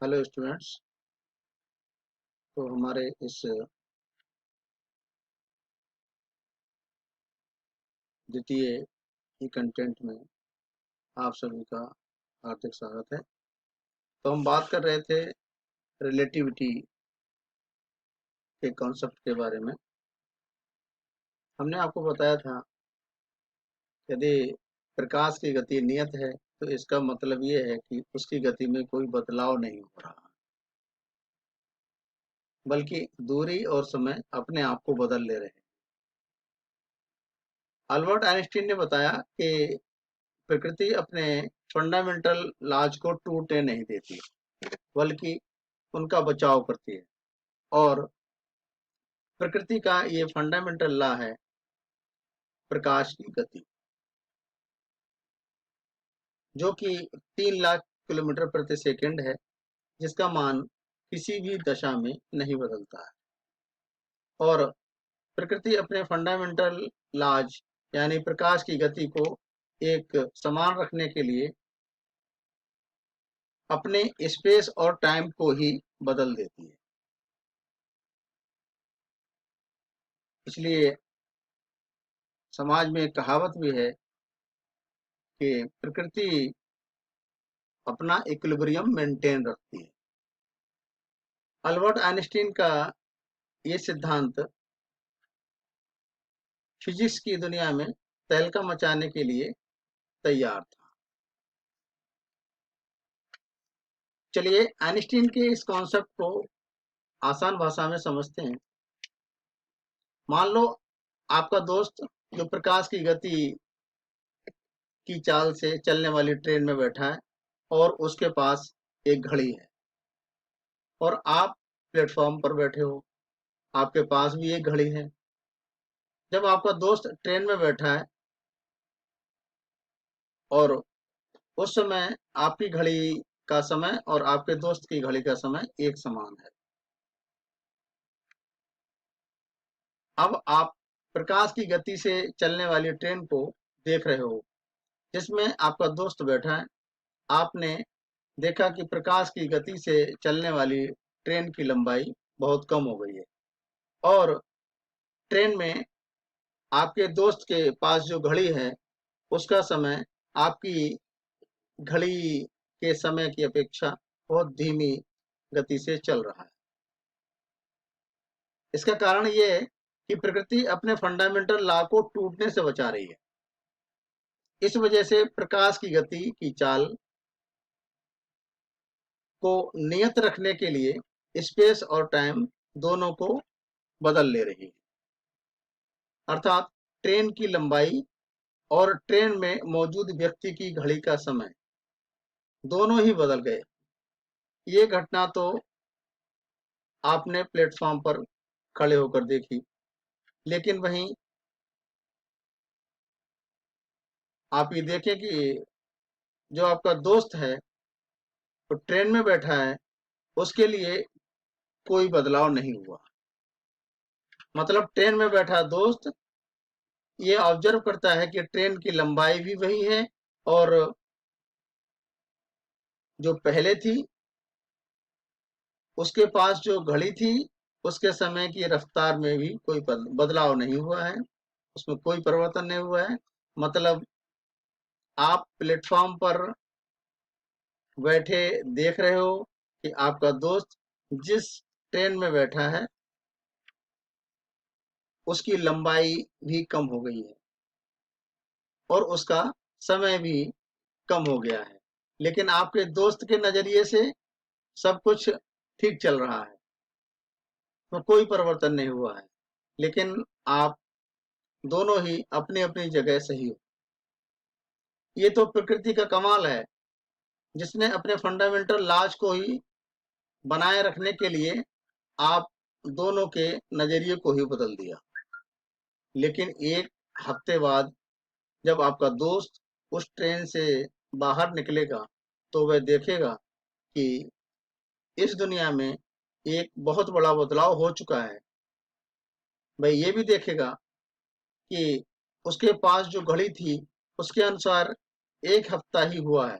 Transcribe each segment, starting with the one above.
Hello students. तो हमारे इस द्वितीय ई कंटेंट में आप सभी का हार्दिक स्वागत है। तो हम बात कर रहे थे रिलेटिविटी के कॉन्सेप्ट के बारे में। हमने आपको बताया था यदि प्रकाश की गति नियत है तो इसका मतलब ये है कि उसकी गति में कोई बदलाव नहीं हो रहा, बल्कि दूरी और समय अपने आप को बदल ले रहे हैं। अल्बर्ट आइंस्टीन ने बताया कि प्रकृति अपने फंडामेंटल लॉज को टूटने नहीं देती, बल्कि उनका बचाव करती है। और प्रकृति का ये फंडामेंटल लॉ है प्रकाश की गति, जो कि 3 लाख किलोमीटर प्रति सेकंड है, जिसका मान किसी भी दशा में नहीं बदलता है। और प्रकृति अपने फंडामेंटल लॉज यानी प्रकाश की गति को एक समान रखने के लिए अपने स्पेस और टाइम को ही बदल देती है। इसलिए समाज में एक कहावत भी है कि प्रकृति अपना इक्विलिब्रियम मेंटेन रखती है। अल्बर्ट आइंस्टीन का ये सिद्धांत फिजिक्स की दुनिया में तहलका मचाने के लिए तैयार था। चलिए आइंस्टीन के इस कॉन्सेप्ट को आसान भाषा में समझते हैं। मान लो आपका दोस्त जो प्रकाश की गति की चाल से चलने वाली ट्रेन में बैठा है और उसके पास एक घड़ी है, और आप प्लेटफॉर्म पर बैठे हो, आपके पास भी एक घड़ी है। जब आपका दोस्त ट्रेन में बैठा है और उस समय आपकी घड़ी का समय और आपके दोस्त की घड़ी का समय एक समान है। अब आप प्रकाश की गति से चलने वाली ट्रेन को देख रहे हो, जिसमें आपका दोस्त बैठा है। आपने देखा कि प्रकाश की गति से चलने वाली ट्रेन की लंबाई बहुत कम हो गई है, और ट्रेन में आपके दोस्त के पास जो घड़ी है उसका समय आपकी घड़ी के समय की अपेक्षा बहुत धीमी गति से चल रहा है। इसका कारण ये है कि प्रकृति अपने फंडामेंटल लॉ को टूटने से बचा रही है। इस वजह से प्रकाश की गति की चाल को नियत रखने के लिए स्पेस और टाइम दोनों को बदल ले रही है। अर्थात ट्रेन की लंबाई और ट्रेन में मौजूद व्यक्ति की घड़ी का समय दोनों ही बदल गए। ये घटना तो आपने प्लेटफॉर्म पर खड़े होकर देखी, लेकिन वहीं आप ये देखें कि जो आपका दोस्त है तो ट्रेन में बैठा है, उसके लिए कोई बदलाव नहीं हुआ। मतलब ट्रेन में बैठा दोस्त ये ऑब्जर्व करता है कि ट्रेन की लंबाई भी वही है, और जो पहले थी उसके पास जो घड़ी थी उसके समय की रफ्तार में भी कोई बदलाव नहीं हुआ है, उसमें कोई परिवर्तन नहीं हुआ है। मतलब आप प्लेटफॉर्म पर बैठे देख रहे हो कि आपका दोस्त जिस ट्रेन में बैठा है उसकी लंबाई भी कम हो गई है और उसका समय भी कम हो गया है, लेकिन आपके दोस्त के नजरिए से सब कुछ ठीक चल रहा है, तो कोई परिवर्तन नहीं हुआ है। लेकिन आप दोनों ही अपनी अपनी जगह सही हो। ये तो प्रकृति का कमाल है, जिसने अपने फंडामेंटल लॉज को ही बनाए रखने के लिए आप दोनों के नजरिए को ही बदल दिया। लेकिन एक हफ्ते बाद जब आपका दोस्त उस ट्रेन से बाहर निकलेगा तो वह देखेगा कि इस दुनिया में एक बहुत बड़ा बदलाव हो चुका है। वह ये भी देखेगा कि उसके पास जो घड़ी थी उसके अनुसार एक हफ्ता ही हुआ है,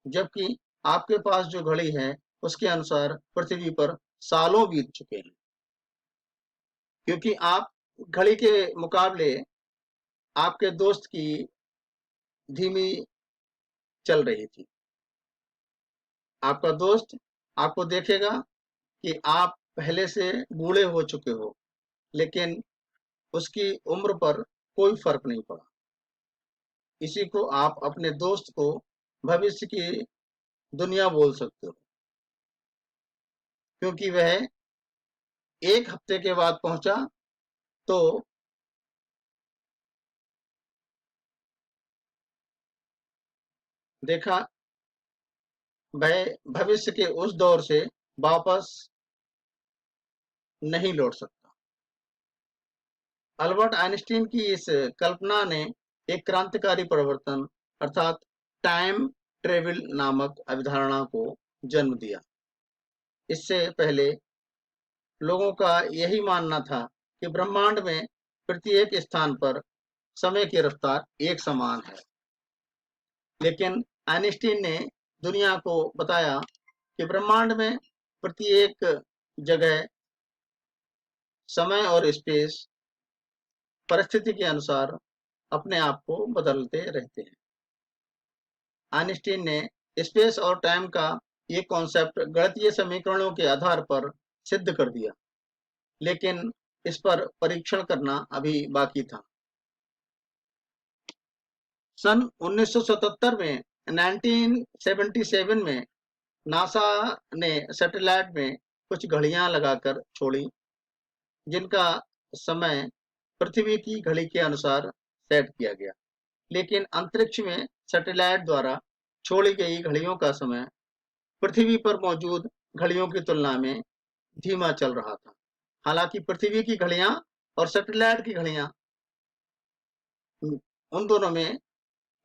जबकि आपके पास जो घड़ी है उसके अनुसार पृथ्वी पर सालों बीत चुके हैं, क्योंकि आप घड़ी के मुकाबले आपके दोस्त की धीमी चल रही थी। आपका दोस्त आपको देखेगा कि आप पहले से बूढ़े हो चुके हो, लेकिन उसकी उम्र पर कोई फर्क नहीं पड़ा। इसी को आप अपने दोस्त को भविष्य की दुनिया बोल सकते हो, क्योंकि वह 1 हफ्ते के बाद पहुंचा तो देखा वह भविष्य के उस दौर से वापस नहीं लौट सकता। अल्बर्ट आइंस्टीन की इस कल्पना ने एक क्रांतिकारी परिवर्तन अर्थात टाइम ट्रेवल नामक अवधारणा को जन्म दिया। इससे पहले लोगों का यही मानना था कि ब्रह्मांड में प्रत्येक स्थान पर समय की रफ्तार एक समान है, लेकिन आइंस्टीन ने दुनिया को बताया कि ब्रह्मांड में प्रत्येक जगह समय और स्पेस परिस्थिति के अनुसार अपने आप को बदलते रहते हैं। आइंस्टीन ने स्पेस और टाइम का ये कॉन्सेप्ट गणितीय समीकरणों के आधार पर सिद्ध कर दिया, लेकिन इस पर परीक्षण करना अभी बाकी था। सन 1977 में 1977 में नासा ने सैटेलाइट में कुछ घड़ियां लगाकर छोड़ी, जिनका समय पृथ्वी की घड़ी के अनुसार सेट किया गया। लेकिन अंतरिक्ष में सैटेलाइट द्वारा छोड़ी गई घड़ियों का समय पृथ्वी पर मौजूद घड़ियों की तुलना में धीमा चल रहा था। हालांकि पृथ्वी की घड़ियां और सैटेलाइट की घड़ियां, उन दोनों में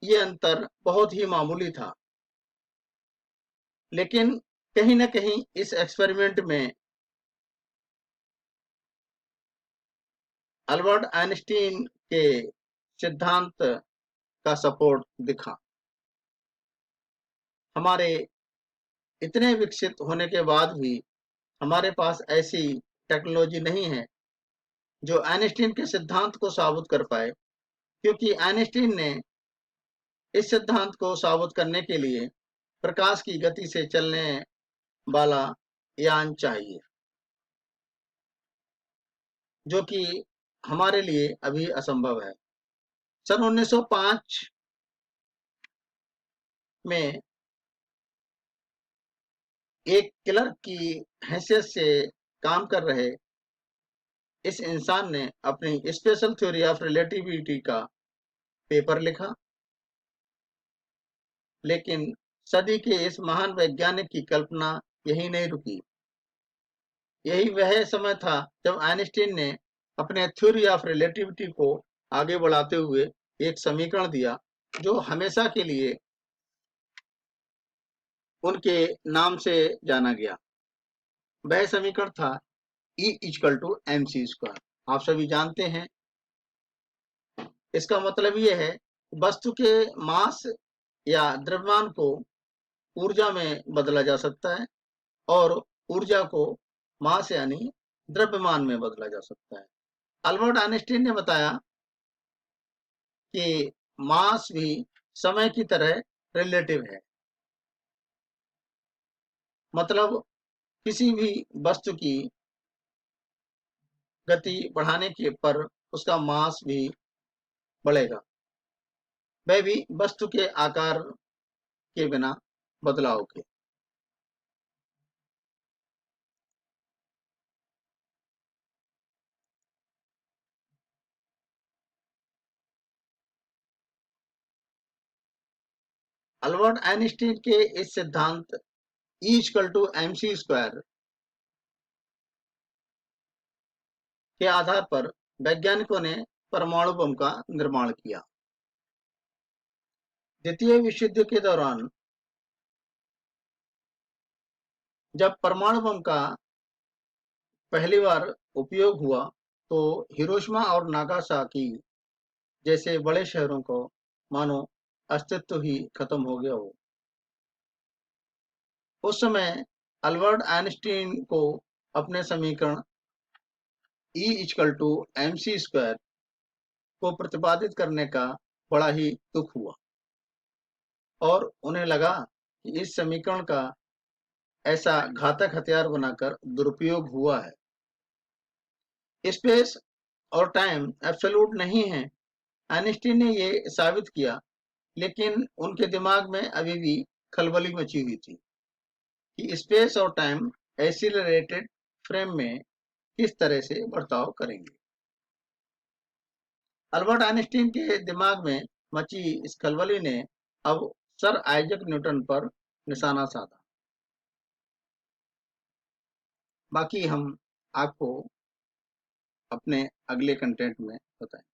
ये अंतर बहुत ही मामूली था, लेकिन कहीं न कहीं इस एक्सपेरिमेंट में अल्बर्ट आइंस्टीन के सिद्धांत का सपोर्ट दिखा। हमारे इतने विकसित होने के बाद भी हमारे पास ऐसी टेक्नोलॉजी नहीं है जो आइंस्टीन के सिद्धांत को साबित कर पाए, क्योंकि आइंस्टीन ने इस सिद्धांत को साबित करने के लिए प्रकाश की गति से चलने वाला यान चाहिए, जो कि हमारे लिए अभी असंभव है। सन 1905 में एक क्लर्क की हैसियत से काम कर रहे इस इंसान ने अपनी स्पेशल थ्योरी ऑफ रिलेटिविटी का पेपर लिखा, लेकिन सदी के इस महान वैज्ञानिक की कल्पना यही नहीं रुकी। यही वह समय था जब आइंस्टीन ने अपने थ्योरी ऑफ रिलेटिविटी को आगे बढ़ाते हुए एक समीकरण दिया जो हमेशा के लिए उनके नाम से जाना गया। वह समीकरण था E=mc²। आप सभी जानते हैं, इसका मतलब यह है वस्तु के मास या द्रव्यमान को ऊर्जा में बदला जा सकता है और ऊर्जा को मास यानी द्रव्यमान में बदला जा सकता है। अल्बर्ट आइंस्टीन ने बताया कि मास भी समय की तरह रिलेटिव है, मतलब किसी भी वस्तु की गति बढ़ाने के पर उसका मास भी बढ़ेगा, वह भी वस्तु के आकार के बिना बदलाव के। अल्बर्ट आइंस्टीन के इस सिद्धांत E=mc² के आधार पर वैज्ञानिकों ने परमाणु बम का निर्माण किया। द्वितीय विश्व युद्ध के दौरान जब परमाणु बम का पहली बार उपयोग हुआ, तो हिरोशिमा और नागासाकी जैसे बड़े शहरों को मानो अस्तित्व ही खत्म हो गया हो। उस समय अल्बर्ट आइंस्टीन को अपने समीकरण E=mc² को प्रतिपादित करने का बड़ा ही दुख हुआ और उन्हें लगा कि इस समीकरण का ऐसा घातक हथियार बनाकर दुरुपयोग हुआ है। स्पेस और टाइम एब्सोल्यूट नहीं है। आइंस्टीन ने ये साबित किया, लेकिन उनके दिमाग में अभी भी खलबली मची हुई थी कि स्पेस और टाइम एक्सीलरेटेड फ्रेम में किस तरह से बर्ताव करेंगे। अल्बर्ट आइंस्टीन के दिमाग में मची इस खलबली ने अब सर आइजैक न्यूटन पर निशाना साधा। बाकी हम आपको अपने अगले कंटेंट में बताएं।